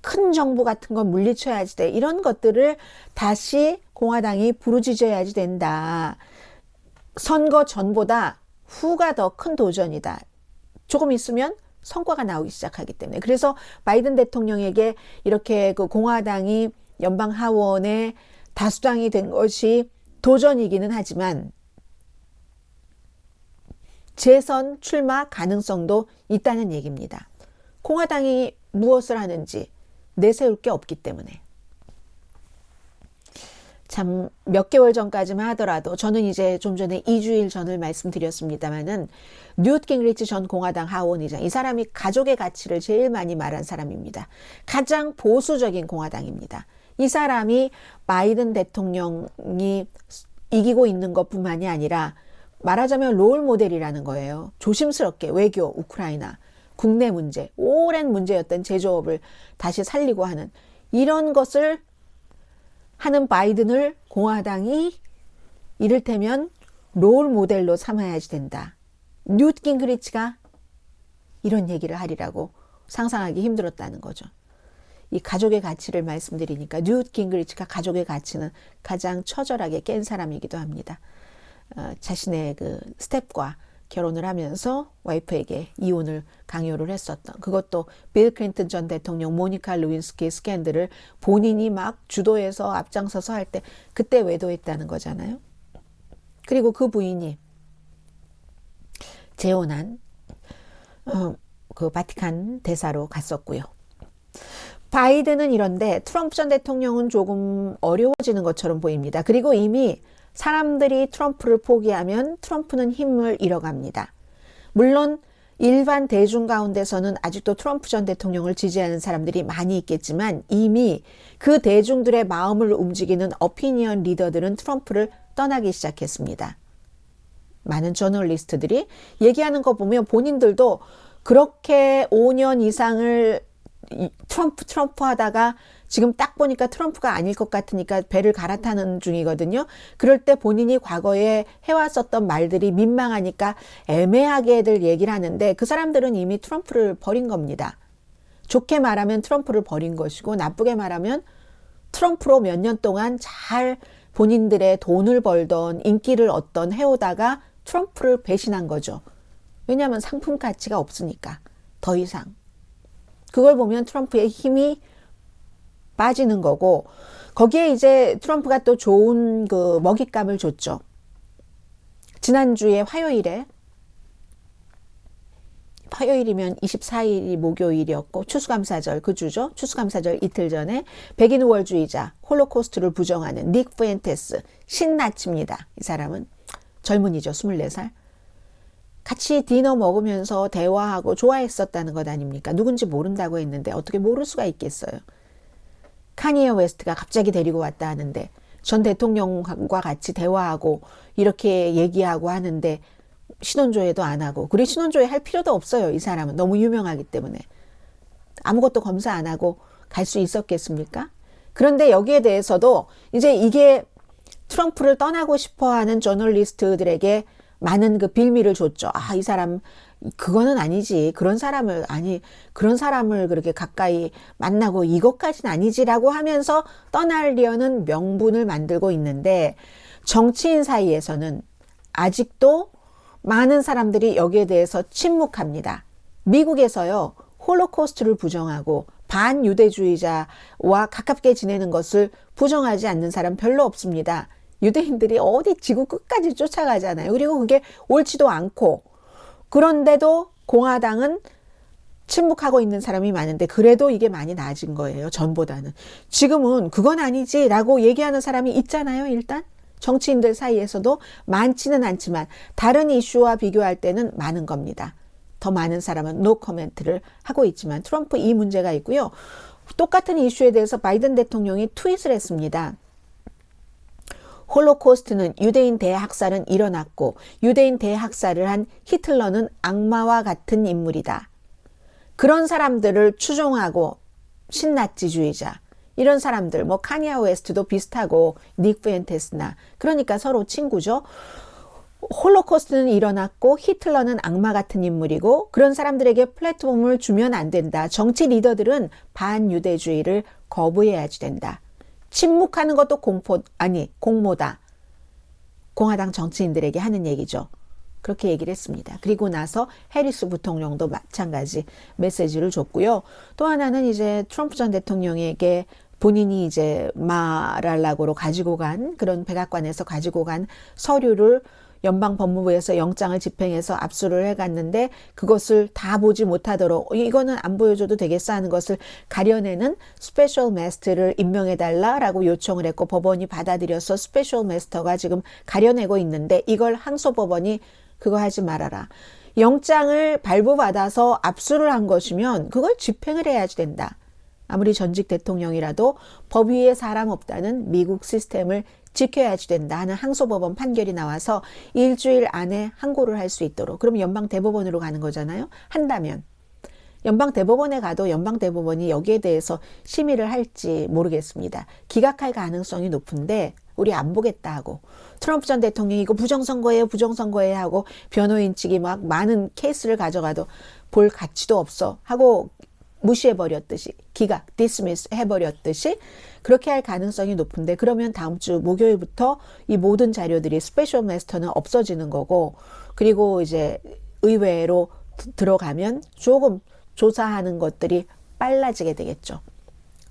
큰 정부 같은 거 물리쳐야지 돼. 이런 것들을 다시 공화당이 부르짖어야지 된다. 선거 전보다 후가 더 큰 도전이다. 조금 있으면 성과가 나오기 시작하기 때문에. 그래서 바이든 대통령에게 이렇게 그 공화당이 연방 하원에 다수당이 된 것이 도전이기는 하지만 재선 출마 가능성도 있다는 얘기입니다. 공화당이 무엇을 하는지 내세울 게 없기 때문에. 참 몇 개월 전까지만 하더라도 저는 이제 좀 전에 2주일 전을 말씀드렸습니다마는 뉴트 깅리치 전 공화당 하원의장, 이 사람이 가족의 가치를 제일 많이 말한 사람입니다. 가장 보수적인 공화당입니다. 이 사람이 바이든 대통령이 이기고 있는 것뿐만이 아니라 말하자면 롤 모델이라는 거예요. 조심스럽게 외교, 우크라이나, 국내 문제, 오랜 문제였던 제조업을 다시 살리고 하는 이런 것을 하는 바이든을 공화당이 이를테면 롤 모델로 삼아야지 된다. 뉴트 깅그리치가 이런 얘기를 하리라고 상상하기 힘들었다는 거죠. 이 가족의 가치를 말씀드리니까 뉴트 깅그리치가 가족의 가치는 가장 처절하게 깬 사람이기도 합니다. 자신의 그 스텝과 결혼을 하면서 와이프에게 이혼을 강요를 했었던, 그것도 빌 클린턴 전 대통령 모니카 루인스키 스캔들을 본인이 막 주도해서 앞장서서 할 때 그때 외도했다는 거잖아요. 그리고 그 부인이 재혼한 그 바티칸 대사로 갔었고요. 바이든은 이런데 트럼프 전 대통령은 조금 어려워지는 것처럼 보입니다. 그리고 이미 사람들이 트럼프를 포기하면 트럼프는 힘을 잃어갑니다. 물론 일반 대중 가운데서는 아직도 트럼프 전 대통령을 지지하는 사람들이 많이 있겠지만 이미 그 대중들의 마음을 움직이는 어피니언 리더들은 트럼프를 떠나기 시작했습니다. 많은 저널리스트들이 얘기하는 거 보면 본인들도 그렇게 5년 이상을 트럼프 하다가 지금 딱 보니까 트럼프가 아닐 것 같으니까 배를 갈아타는 중이거든요. 그럴 때 본인이 과거에 해왔었던 말들이 민망하니까 애매하게들 얘기를 하는데 그 사람들은 이미 트럼프를 버린 겁니다. 좋게 말하면 트럼프를 버린 것이고 나쁘게 말하면 트럼프로 몇 년 동안 잘 본인들의 돈을 벌던 인기를 얻던 해오다가 트럼프를 배신한 거죠. 왜냐하면 상품 가치가 없으니까 더 이상. 그걸 보면 트럼프의 힘이 빠지는 거고 거기에 이제 트럼프가 또 좋은 그 먹잇감을 줬죠. 지난주에 화요일이면 24일이 목요일이었고 추수감사절 그 주죠. 추수감사절 이틀 전에 백인 우월주의자 홀로코스트를 부정하는 닉 푸엔테스 신나치입니다. 이 사람은 젊은이죠. 24살. 같이 디너 먹으면서 대화하고 좋아했었다는 것 아닙니까? 누군지 모른다고 했는데 어떻게 모를 수가 있겠어요. 카니에 웨스트가 갑자기 데리고 왔다 하는데 전 대통령과 같이 대화하고 이렇게 얘기하고 하는데 신원조회도 안 하고 그리고 신원조회 할 필요도 없어요. 이 사람은 너무 유명하기 때문에 아무것도 검사 안 하고 갈 수 있었겠습니까? 그런데 여기에 대해서도 이제 이게 트럼프를 떠나고 싶어하는 저널리스트들에게 많은 그 빌미를 줬죠. 아, 이 사람 그거는 아니지. 그런 사람을 그렇게 가까이 만나고 이것까지는 아니지라고 하면서 떠나려는 명분을 만들고 있는데 정치인 사이에서는 아직도 많은 사람들이 여기에 대해서 침묵합니다. 미국에서요. 홀로코스트를 부정하고 반유대주의자와 가깝게 지내는 것을 부정하지 않는 사람 별로 없습니다. 유대인들이 어디 지구 끝까지 쫓아가잖아요. 그리고 그게 옳지도 않고 그런데도 공화당은 침묵하고 있는 사람이 많은데 그래도 이게 많이 나아진 거예요. 전보다는. 지금은 그건 아니지라고 얘기하는 사람이 있잖아요. 일단 정치인들 사이에서도 많지는 않지만 다른 이슈와 비교할 때는 많은 겁니다. 더 많은 사람은 노 코멘트를 하고 있지만 트럼프 이 문제가 있고요. 똑같은 이슈에 대해서 바이든 대통령이 트윗을 했습니다. 홀로코스트는 유대인 대학살은 일어났고 유대인 대학살을 한 히틀러는 악마와 같은 인물이다. 그런 사람들을 추종하고 신나치주의자 이런 사람들 카니아 웨스트도 비슷하고 닉 푸엔테스나 그러니까 서로 친구죠. 홀로코스트는 일어났고 히틀러는 악마 같은 인물이고 그런 사람들에게 플랫폼을 주면 안 된다. 정치 리더들은 반유대주의를 거부해야지 된다. 침묵하는 것도 공모다. 공화당 정치인들에게 하는 얘기죠. 그렇게 얘기를 했습니다. 그리고 나서 해리스 부통령도 마찬가지 메시지를 줬고요. 또 하나는 이제 트럼프 전 대통령에게 본인이 이제 마랄라고로 가지고 간 그런 백악관에서 가지고 간 서류를 연방법무부에서 영장을 집행해서 압수를 해갔는데 그것을 다 보지 못하도록 이거는 안 보여줘도 되겠어 하는 것을 가려내는 스페셜 마스터를 임명해달라라고 요청을 했고 법원이 받아들여서 스페셜 마스터가 지금 가려내고 있는데 이걸 항소법원이 그거 하지 말아라. 영장을 발부받아서 압수를 한 것이면 그걸 집행을 해야지 된다. 아무리 전직 대통령이라도 법 위에 사람 없다는 미국 시스템을 지켜야지 된다 하는 항소법원 판결이 나와서 일주일 안에 항고를 할 수 있도록 그럼 연방대법원으로 가는 거잖아요. 한다면 연방대법원에 가도 연방대법원이 여기에 대해서 심의를 할지 모르겠습니다. 기각할 가능성이 높은데 우리 안 보겠다 하고 트럼프 전 대통령이 이거 부정선거예요 하고 변호인 측이 막 많은 케이스를 가져가도 볼 가치도 없어 하고 무시해버렸듯이 기각, 디스미스 해버렸듯이 그렇게 할 가능성이 높은데 그러면 다음 주 목요일부터 이 모든 자료들이 스페셜 마스터는 없어지는 거고 그리고 이제 의회로 들어가면 조금 조사하는 것들이 빨라지게 되겠죠.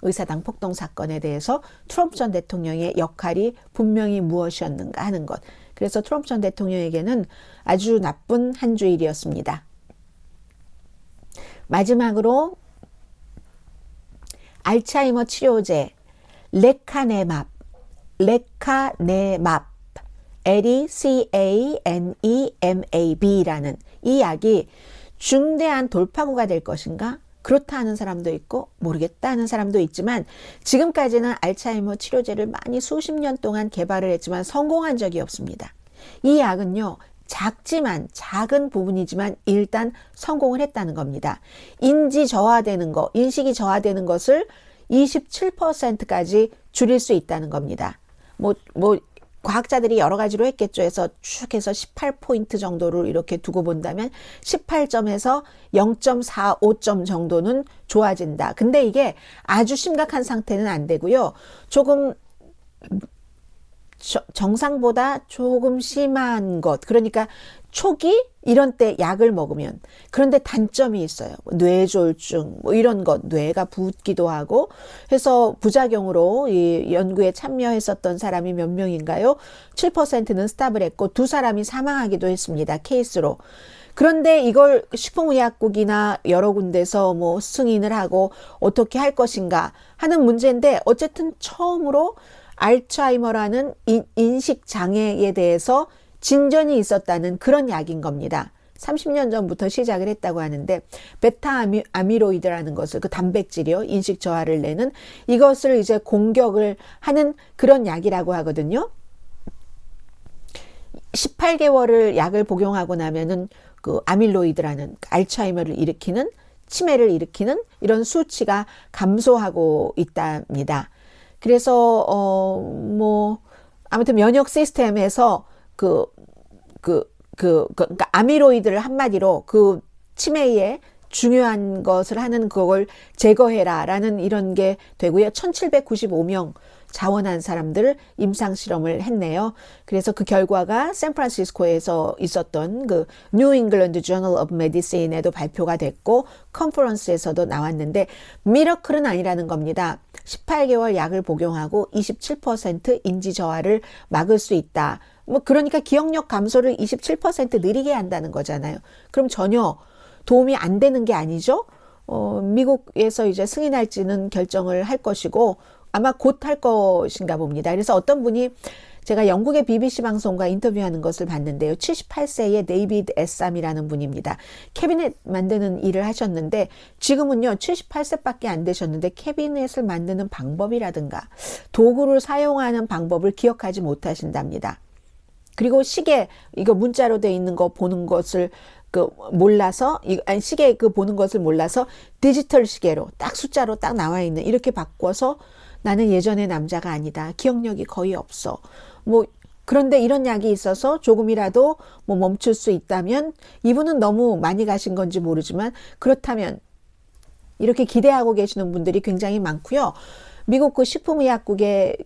의사당 폭동 사건에 대해서 트럼프 전 대통령의 역할이 분명히 무엇이었는가 하는 것. 그래서 트럼프 전 대통령에게는 아주 나쁜 한 주일이었습니다. 마지막으로 알츠하이머 치료제 레카네맙 LECANEMAB라는 이 약이 중대한 돌파구가 될 것인가? 그렇다 하는 사람도 있고 모르겠다 하는 사람도 있지만 지금까지는 알츠하이머 치료제를 많이 수십 년 동안 개발을 했지만 성공한 적이 없습니다. 이 약은요. 작은 부분이지만 일단 성공을 했다는 겁니다. 인식이 저하되는 것을 27%까지 줄일 수 있다는 겁니다. 과학자들이 여러 가지로 했겠죠. 해서 쭉 해서 18포인트 정도를 이렇게 두고 본다면 18점에서 0.45점 정도는 좋아진다. 근데 이게 아주 심각한 상태는 안 되고요. 조금 정상보다 조금 심한 것 그러니까 초기 이런 때 약을 먹으면 그런데 단점이 있어요. 뇌졸중 이런 것 뇌가 붓기도 하고 해서 부작용으로 이 연구에 참여했었던 사람이 몇 명인가요? 7%는 스탑을 했고 2사람이 사망하기도 했습니다. 케이스로. 그런데 이걸 식품의약국이나 여러 군데서 승인을 하고 어떻게 할 것인가 하는 문제인데 어쨌든 처음으로 알츠하이머라는 인식 장애에 대해서 진전이 있었다는 그런 약인 겁니다. 30년 전부터 시작을 했다고 하는데 베타 아미로이드라는 것을 그 단백질이요. 인식 저하를 내는 이것을 이제 공격을 하는 그런 약이라고 하거든요. 18개월을 약을 복용하고 나면은 그 아밀로이드라는 알츠하이머를 일으키는 치매를 일으키는 이런 수치가 감소하고 있답니다. 그래서 아무튼 면역 시스템에서 그러니까 아미로이드를 한마디로 그 치매에 중요한 것을 하는 그걸 제거해라라는 이런 게 되고요. 1795명 자원한 사람들을 임상 실험을 했네요. 그래서 그 결과가 샌프란시스코에서 있었던 그 뉴 잉글랜드 저널 오브 메디신에도 발표가 됐고 컨퍼런스에서도 나왔는데 미러클은 아니라는 겁니다. 18개월 약을 복용하고 27% 인지 저하를 막을 수 있다. 그러니까 기억력 감소를 27% 느리게 한다는 거잖아요. 그럼 전혀 도움이 안 되는 게 아니죠. 미국에서 이제 승인할지는 결정을 할 것이고 아마 곧 할 것인가 봅니다. 그래서 어떤 분이 제가 영국의 BBC 방송과 인터뷰하는 것을 봤는데요. 78세의 데이비드 에삼이라는 분입니다. 캐비넷 만드는 일을 하셨는데 지금은요 78세밖에 안 되셨는데 캐비넷을 만드는 방법이라든가 도구를 사용하는 방법을 기억하지 못하신답니다. 그리고 시계 이거 문자로 돼 있는 거 보는 것을 몰라서 시계 보는 것을 몰라서 디지털 시계로 딱 숫자로 딱 나와 있는 이렇게 바꿔서 나는 예전의 남자가 아니다. 기억력이 거의 없어. 그런데 이런 약이 있어서 조금이라도 뭐 멈출 수 있다면 이분은 너무 많이 가신 건지 모르지만 그렇다면 이렇게 기대하고 계시는 분들이 굉장히 많고요. 미국 그 식품의약국에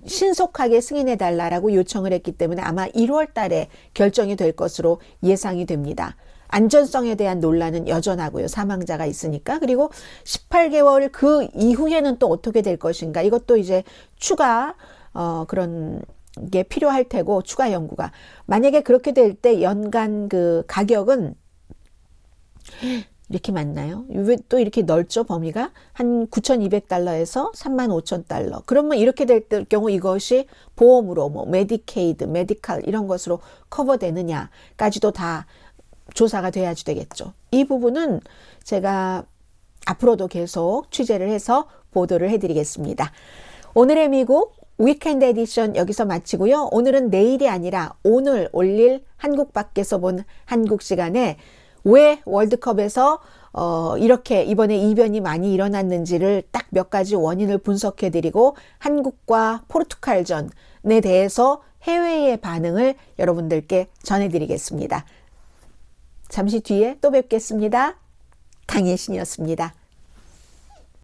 신속하게 승인해 달라고 요청을 했기 때문에 아마 1월 달에 결정이 될 것으로 예상이 됩니다. 안전성에 대한 논란은 여전하고요. 사망자가 있으니까. 그리고 18개월 그 이후에는 또 어떻게 될 것인가. 이것도 이제 추가 그런 게 필요할 테고 추가 연구가. 만약에 그렇게 될 때 연간 그 가격은 이렇게 맞나요? 왜 또 이렇게 넓죠, 범위가? 한 9,200달러에서 35,000달러. 그러면 이렇게 될 경우 이것이 보험으로 뭐 메디케이드, 메디칼 이런 것으로 커버되느냐까지도 다 조사가 돼야지 되겠죠. 이 부분은 제가 앞으로도 계속 취재를 해서 보도를 해드리겠습니다. 오늘의 미국 위켄드 에디션 여기서 마치고요. 오늘은 내일이 아니라 오늘 올릴 한국 밖에서 본 한국 시간에 왜 월드컵에서 이렇게 이번에 이변이 많이 일어났는지를 딱 몇 가지 원인을 분석해드리고 한국과 포르투갈전에 대해서 해외의 반응을 여러분들께 전해드리겠습니다. 잠시 뒤에 또 뵙겠습니다. 강예신이었습니다.